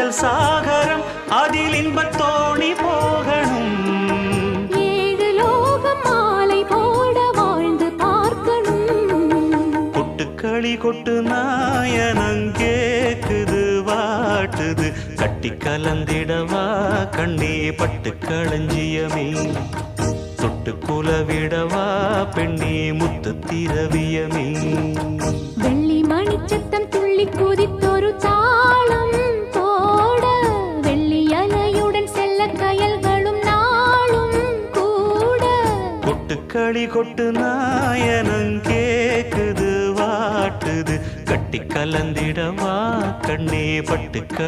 காதல் சாகரம் அதில் இன்பத்தோணி போகணும். ஏழு லோகம் மாலை போட வாழ்ந்து பார்க்கணும். கொட்டுக்களி கொட்டு நாயனங்கேக்குது வாட்டுது கட்டி கலந்திடவா கண்ணே பட்டு களஞ்சியமே. தொட்டு குலவிடவா பெண்ணே முத்து திரவியமே. வெள்ளி மணிச்சத்தம் துள்ளி குதித்தொரு தாளம் போட வெள்ளி அலையுடன் செல்ல கயல்களும் நாளும் கூட. கொட்டுக்களி கொட்டு நாயனங்கேக்குது வாட்டுது கட்டி கலந்திடவா கண்ணே பட்டு